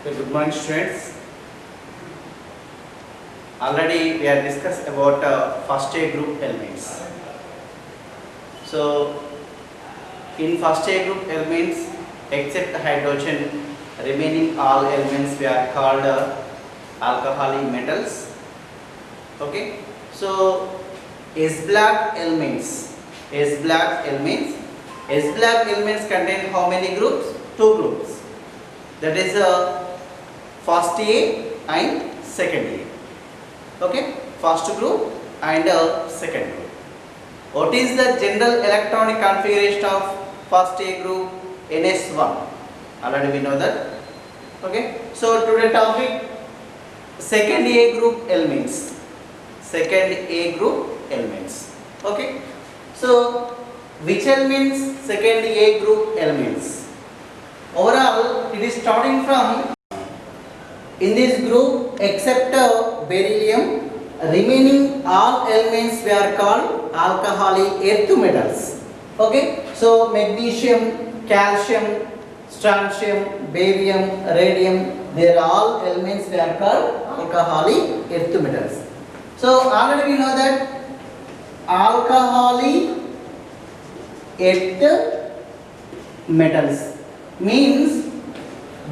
Okay, good morning students. Already we have discussed about first A group elements. So in first A group elements except hydrogen, remaining all elements we are called alcoholic metals. Okay. So S-block elements contain how many groups? Two groups. That is first A and second A. Okay, first group and second group. What is the general electronic configuration of first A group? NS1. Already we know that. Okay, so today topic second A group elements. Okay, so which elements? Second A group elements. Overall, it is starting from in this group except beryllium, remaining all elements we are called alcoholic earth metals. Okay, so magnesium, calcium, strontium, barium, radium, they are all elements we are called alcoholic earth metals. So already we know that alcoholic earth metals means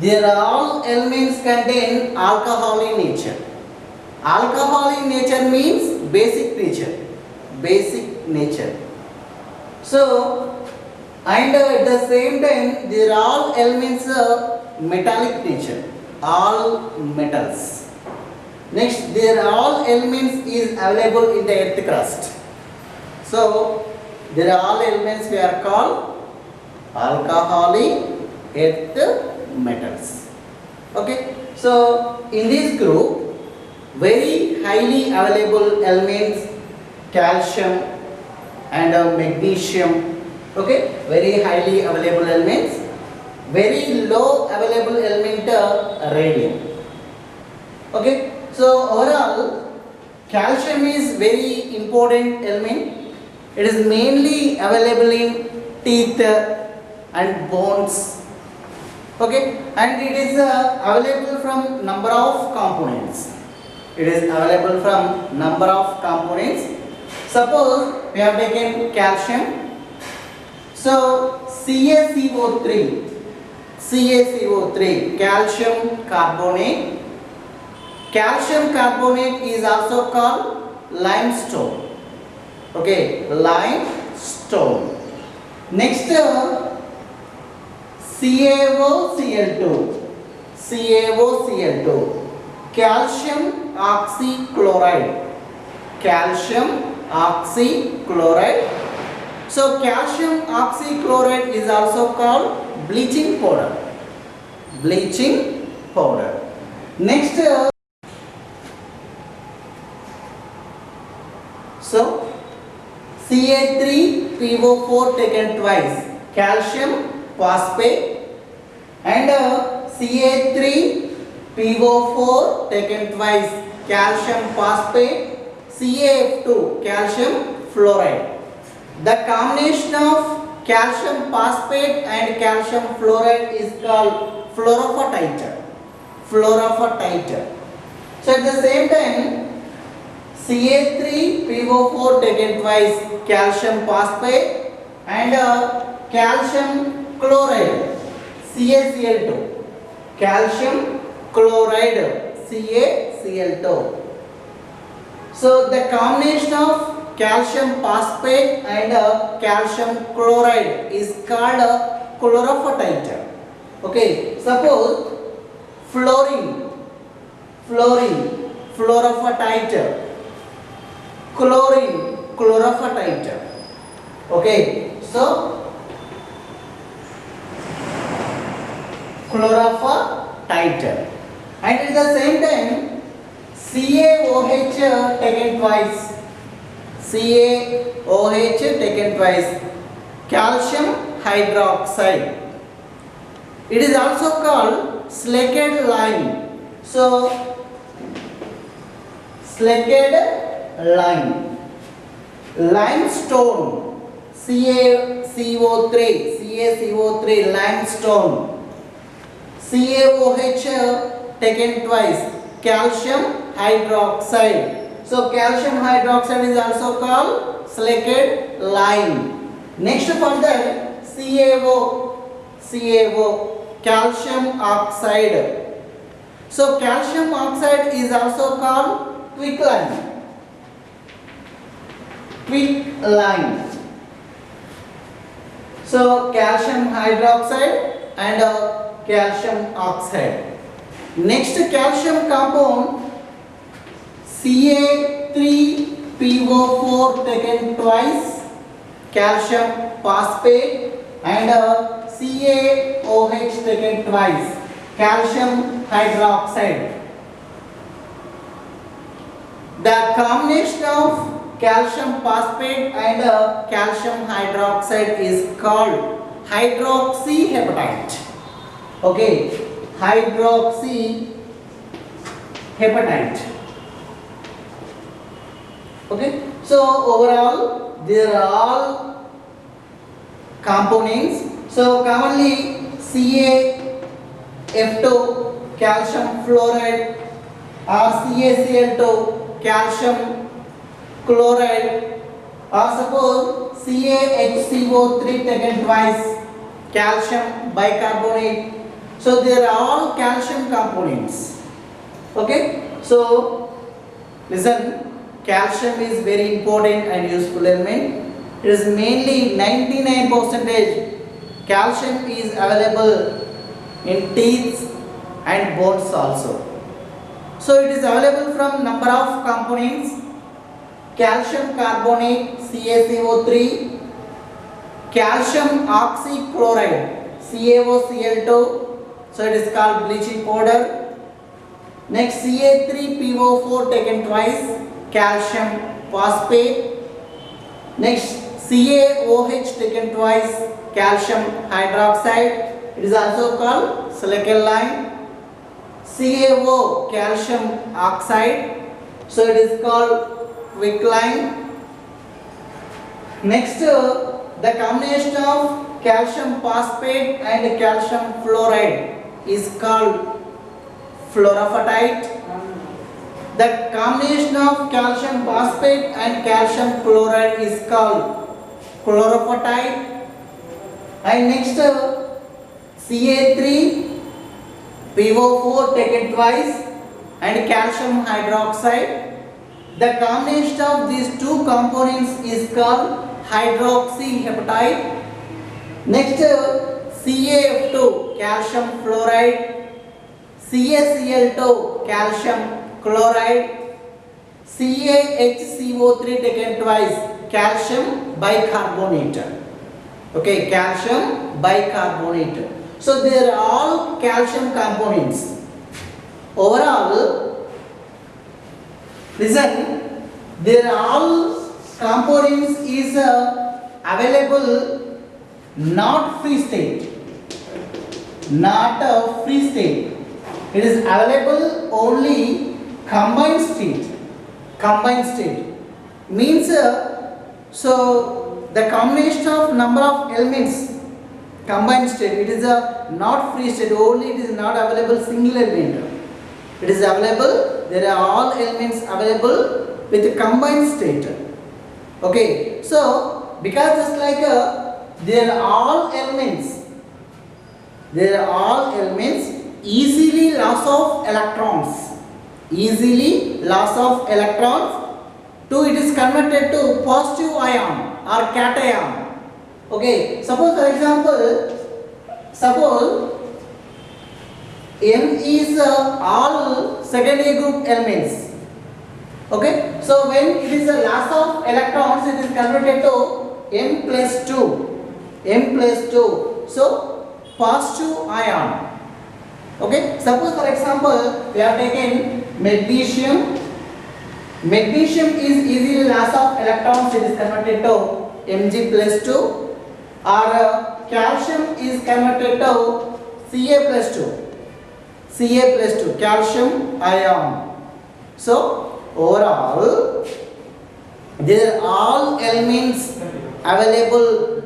they are all elements contain alcohol in nature. Alcohol in nature means basic nature. So, and at the same time, they are all elements of metallic nature, all metals. Next, they are all elements is available in the earth crust. So, they are all elements we are called alcoholic earth metals. Okay, so in this group very highly available elements calcium and magnesium. Okay, very highly available elements. Very low available element radium. Okay, so overall calcium is very important element. It is mainly available in teeth and bones. Okay, and it is available from number of components. Suppose we have taken calcium. So CaCO3, calcium carbonate. Calcium carbonate is also called limestone. Okay, limestone. Next CaOCl2, calcium oxychloride. So calcium oxychloride is also called bleaching powder. Next, so Ca3PO4 taken twice, calcium phosphate, and Ca3PO4 taken twice, calcium phosphate, CaF2 calcium fluoride. The combination of calcium phosphate and calcium fluoride is called fluorophotite. So at the same time Ca3PO4 taken twice, calcium phosphate and calcium chloride, CaCl2, calcium chloride, CaCl2. So the combination of calcium phosphate and calcium chloride is called fluorophotite. Okay, suppose fluorine, fluorophotite, chlorine, chlorophytite. Okay, so chlorophytite, and at the same time CaOH taken twice, calcium hydroxide. It is also called slaked lime. So slaked lime, limestone, CaCO3, limestone, CaOH taken twice, calcium hydroxide. So calcium hydroxide is also called silicate lime. Next further CaO, calcium oxide. So calcium oxide is also called quicklime. Quicklime. So calcium hydroxide and calcium oxide. Next calcium compound Ca3PO4 taken twice, calcium phosphate, and CaOH taken twice, calcium hydroxide. The combination of calcium phosphate and calcium hydroxide is called hydroxyhepatite. Okay, hydroxyhepatite. Okay, so overall there are all components. So commonly CaF2 calcium fluoride or CaCl2 calcium chloride, or suppose CaHCO3 taken twice, calcium bicarbonate. So they are all calcium components. Okay, so listen, calcium is very important and useful element. It is mainly 99% calcium is available in teeth and bones also. So it is available from number of components: calcium carbonate CaCO3, calcium oxychloride CaOCl2, so it is called bleaching powder. Next Ca3PO4 taken twice, calcium phosphate. Next CaOH taken twice, calcium hydroxide, it is also called silicate lime. CaO calcium oxide, so it is called quicklime. Next the combination of calcium phosphate and calcium fluoride is called fluoraphatite. The combination of calcium phosphate and calcium chloride is called chlorophatite. And next Ca3PO4 taken twice and calcium hydroxide. The combination of these two components is called hydroxyhepatite. Next CaF2 calcium fluoride, CaCl2 calcium chloride, CaHCO3 taken twice, calcium bicarbonate. Okay, calcium bicarbonate. So they are all calcium components. Overall, listen, they are all components is available not free state, not a free state. It is available only combined state. Combined state means so the combination of number of elements, combined state, it is a not free state, only it is not available single element. It is available, there are all elements available with combined state. Okay, so because just like they are all elements, easily loss of electrons, to it is converted to positive ion or cation. Okay, suppose for example, suppose M is all secondary group elements. Okay, so when it is a loss of electrons, it is converted to M plus 2. So positive ion. Okay, suppose for example we have taken magnesium. Magnesium is easily loss of electrons, it is converted to Mg plus 2, or calcium is converted to Ca plus 2, calcium ion. So overall, there are all elements available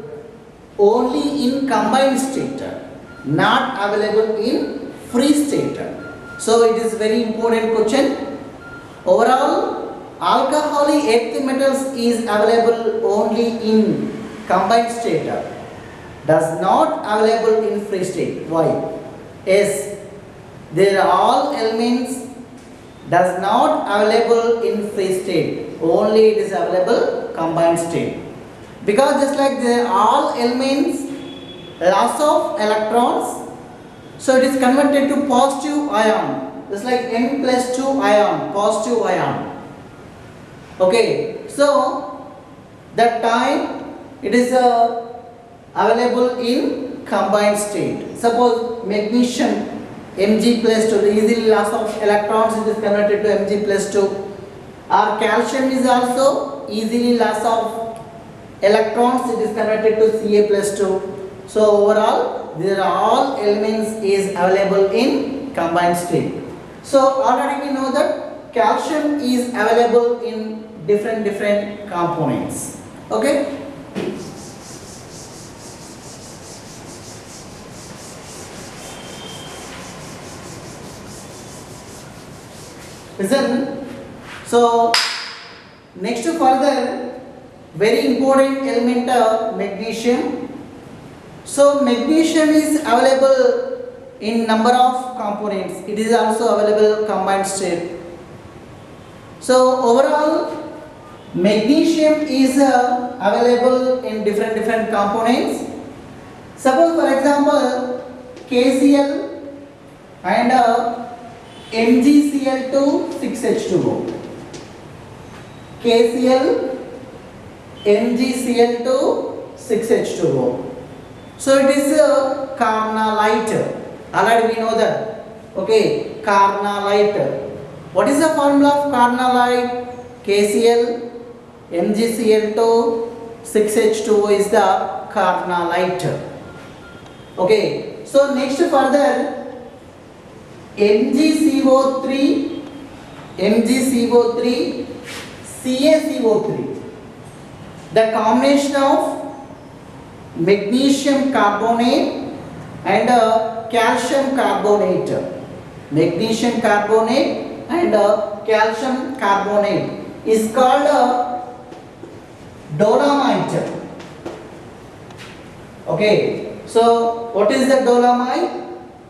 only in combined state, not available in free state. So it is very important question. Overall, alcoholic earth metals is available only in combined state, does not available in free state. Why? Yes, they are all elements does not available in free state, only it is available combined state. Because just like they are all elements loss of electrons, so it is converted to positive ion, just like N plus 2 ion, positive ion. Okay, so that time it is available in combined state. Suppose magnesium Mg plus 2, easily loss of electrons, it is converted to Mg plus 2. Or calcium is also easily loss of electrons, it is converted to Ca plus 2. So overall, these are all elements is available in combined state. So already we know that calcium is available in different components. Okay. Listen. So next further, very important element of magnesium. So magnesium is available in number of components. It is also available combined state. So overall, magnesium is available in different components. Suppose for example, KCl and MgCl2 6H2O. KCl, MgCl2 6H2O. So it is a carnallite. Already we know that. Okay, carnallite. What is the formula of carnallite? KCl, MgCl2, 6H2O is the carnallite. Okay, so next further, MgCO3, CaCO3. The combination of magnesium carbonate and calcium carbonate. Magnesium carbonate and calcium carbonate is called dolomite. Okay, so what is the dolomite?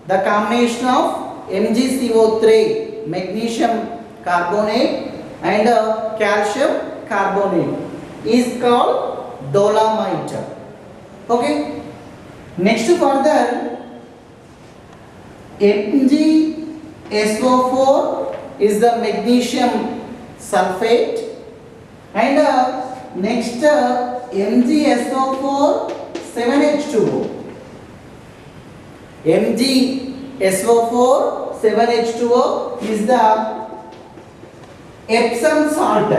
The combination of MgCO3, magnesium carbonate and calcium carbonate is called dolomite. Okay, next further, MgSO4 is the magnesium sulfate and next MgSO4 7H2O. MgSO4 7H2O is the Epsom salt.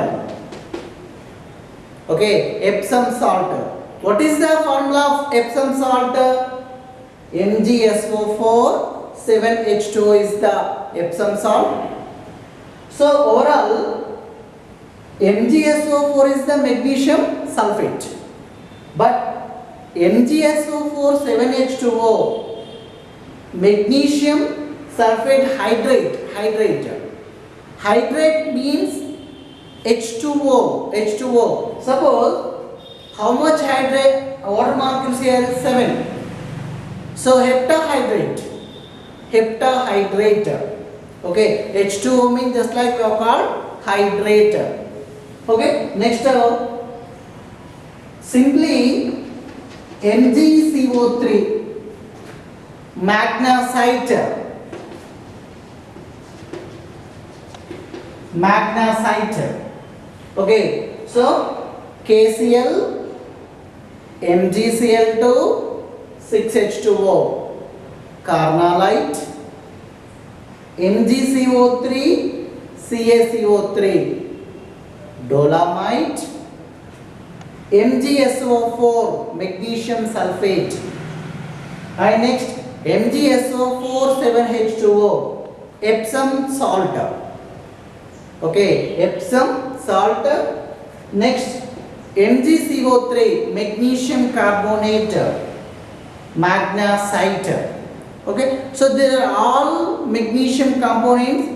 Okay, Epsom salt. What is the formula of Epsom salt? MgSO4 7H2O is the Epsom salt. So overall, MgSO4 is the magnesium sulfate, but MgSO4 7H2O magnesium sulfate hydrate means H2O. Suppose how much hydrate? Water molecules here is 7. So heptahydrate. Okay, H2O means just like we have called hydrate. Okay, next simply MgCO3 magnesite. Okay, so KCl, MgCl2, 6H2O, carnallite, MgCO3, CaCO3, dolomite, MgSO4, magnesium sulfate, and next MgSO4 7H2O, Epsom salt. Okay, Epsom salt. Next MgCO3, magnesium carbonate, magnesite. Okay, so there are all magnesium components.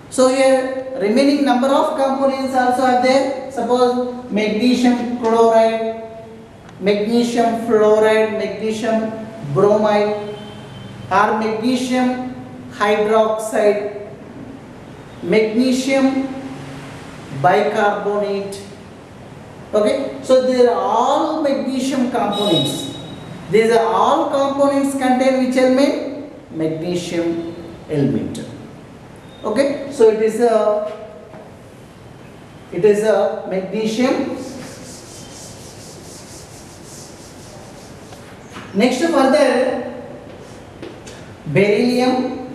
So here remaining number of components also are there. Suppose magnesium chloride, magnesium fluoride, magnesium bromide, or magnesium hydroxide, magnesium bicarbonate. Okay, so they are all magnesium components. These are all components contain which element? Magnesium element. Okay, so it is a magnesium. Next further, beryllium.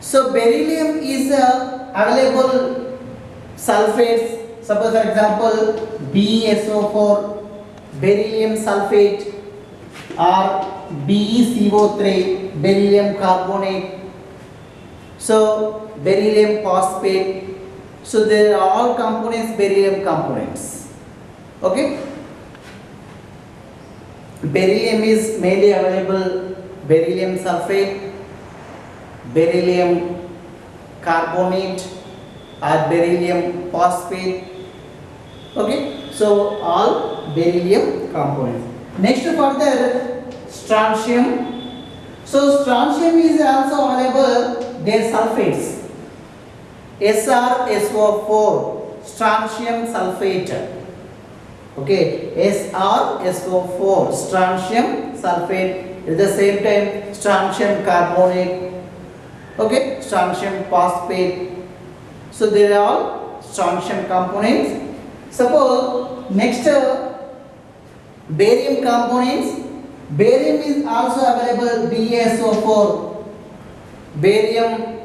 So beryllium is available sulfates. Suppose for example BeSO4, beryllium sulfate, or BeCO3, beryllium carbonate. So beryllium phosphate. So they are all components, beryllium components. Okay. Beryllium is mainly available beryllium sulfate, beryllium carbonate, or beryllium phosphate. Okay, so all beryllium components. Next further, strontium. So strontium is also available their sulfates. SrSO4, strontium sulfate. Okay, SrSO4, strontium sulfate. At the same time, strontium carbonate. Okay, strontium phosphate. So they are all strontium components. Suppose next barium components. Barium is also available BaSO4, barium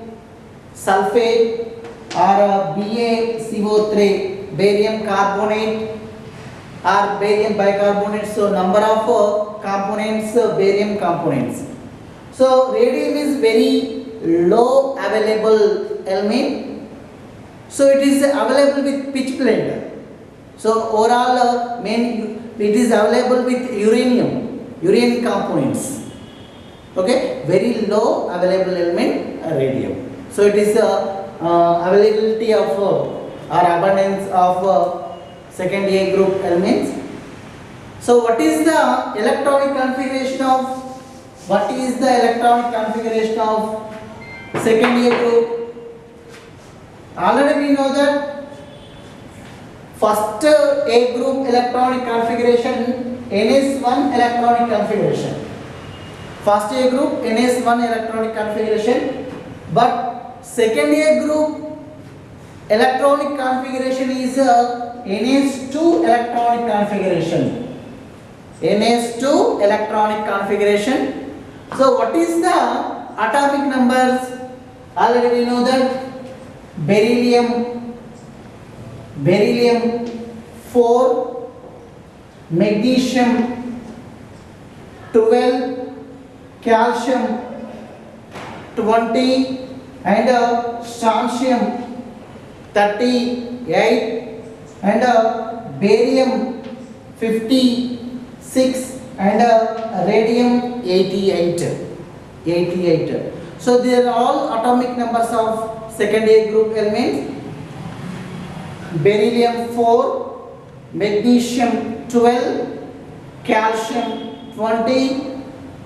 sulfate, or BaCO3, barium carbonate, or barium bicarbonate. So number of components, barium components. So radium is very low available element. So it is available with pitch blende. So overall main it is available with uranium components. Okay, very low available element radium. So it is availability of or abundance of second A group elements. So what is the electronic configuration of second A group? Already we know that first A group electronic configuration NS1 electronic configuration. First A group NS1 electronic configuration, but second A group electronic configuration is NS2 electronic configuration. NS2 electronic configuration. So what is the atomic numbers? Already we know that beryllium 4, magnesium 12, calcium 20, and strontium 38, and barium 56, and radium 88. So they are all atomic numbers of second A group elements. Beryllium 4, magnesium 12, calcium 20,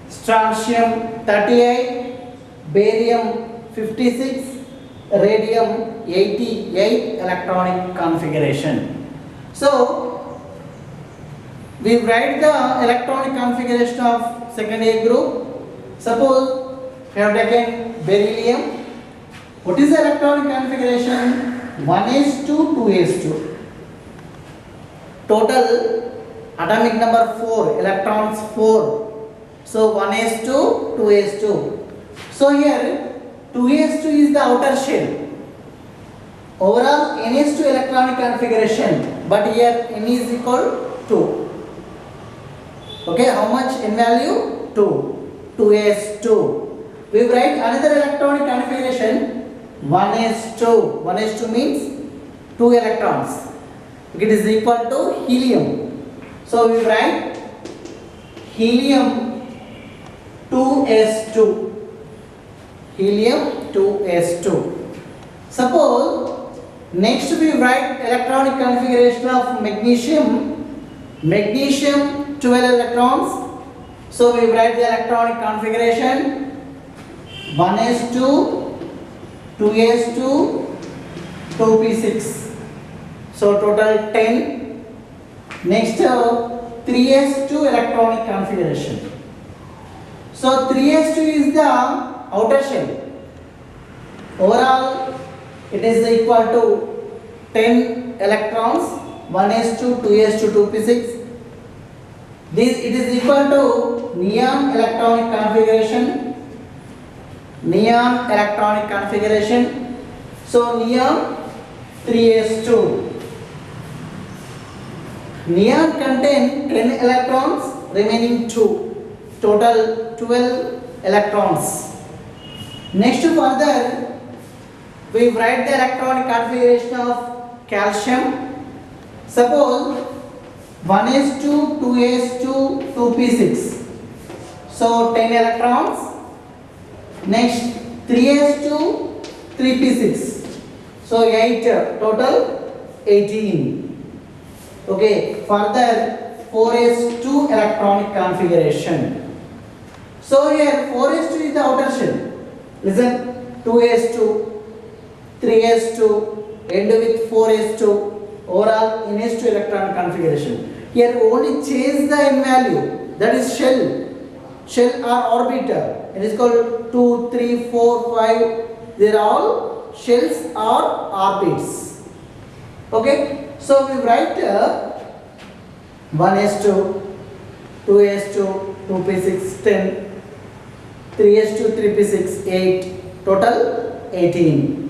strontium 38, barium 56, radium 88 electronic configuration. So we write the electronic configuration of second A group. Suppose we have taken beryllium. What is the electronic configuration? 1s2, 2s2. Total atomic number 4, electrons 4. So 1s2, 2s2. So here 2s2 is the outer shell. Overall ns2 electronic configuration, but here n is equal to 2. Okay, how much n value? 2. 2s2. We write another electronic configuration 1s2. 1s2 means 2 electrons. It is equal to helium. So we write helium 2 2s2, helium 2s2. Suppose next we write electronic configuration of magnesium 12 electrons. So we write the electronic configuration 1s2, 2s2, 2p6. So total 10. Next 3s2 electronic configuration. So 3s2 is the outer shell. Overall it is equal to 10 electrons, 1s2, 2s2, 2p6. This it is equal to neon electronic configuration. So neon 3s2. Neon contain 10 electrons, remaining 2. Total 12 electrons. Next further we write the electronic configuration of calcium. Suppose 1s2, 2s2, 2p6. So 10 electrons. Next 3s2, 3p6. So 8, total 18. Okay, further 4s2 electronic configuration. So here 4s2 is the outer shell. Listen, 2s2, 3s2, end with 4s2, overall in s2 electron configuration. Here only change the n value, that is shell or orbiter. It is called 2, 3, 4, 5. They are all shells or orbits. Okay, so we write 1s2, 2s2, 2p6, 10, 3s2, 3p6, 8, total 18.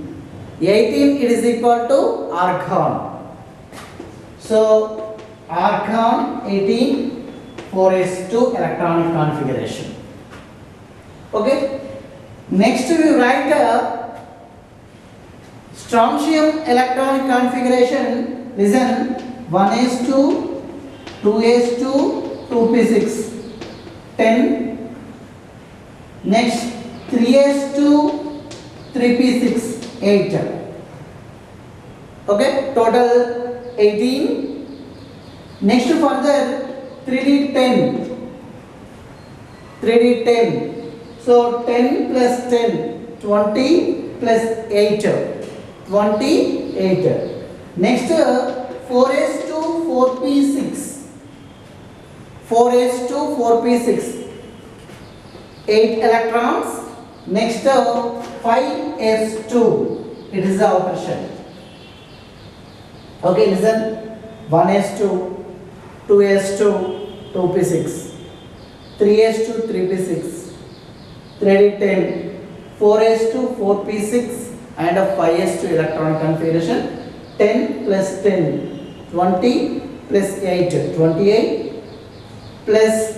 18 it is equal to argon. So argon 18, 4s2 electronic configuration. Okay, next we write strontium electronic configuration. Listen, 1s2, 2s2, 2p6, 10. Next 3s2, 3p6, 8. Okay, total 18. Next further 3d10. So 10 plus 10, 20 plus 8, 28. Next 4s2, 4p6. 4s2, 4p6, 8 electrons. Next 5s2, it is the outer shell. Okay, listen, 1s2, 2s2, 2p6, 3s2, 3p6, 3d10, 4s2, 4p6 and 5s2 electronic configuration. 10 plus 10, 20 plus 8, 28 plus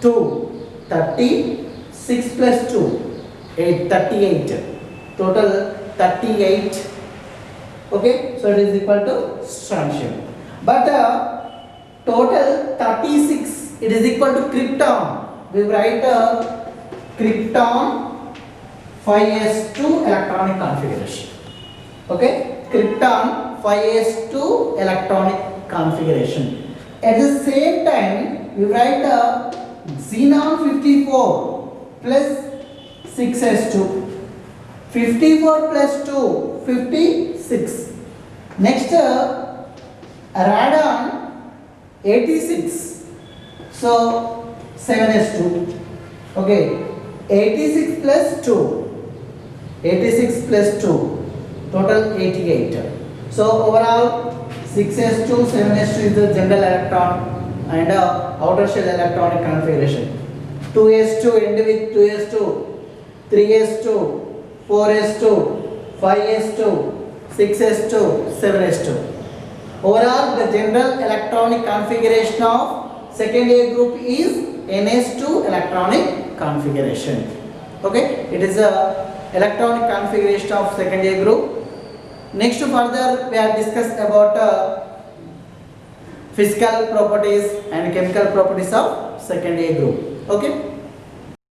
2, 30, 6 plus 2, 8, 38. Total 38. Okay, so it is equal to strontium. But total 36, it is equal to krypton. We write krypton 5s2 electronic configuration. Okay, krypton 5s2 electronic configuration. At the same time, we write xenon 54 plus 6s2. 54 plus 2, 56. Next radon 86. So 7s2. Okay, 86 plus 2. 86 plus 2. Total 88. So overall 6s2, 7s2 is the general electron and outer shell electronic configuration. 2s2 end with 2s2, 3s2, 4s2, 5s2, 6s2, 7s2. Overall the general electronic configuration of second A group is ns2 electronic configuration. Okay, it is a electronic configuration of second A group. Next further we have discussed about physical properties and chemical properties of second A group. Okay.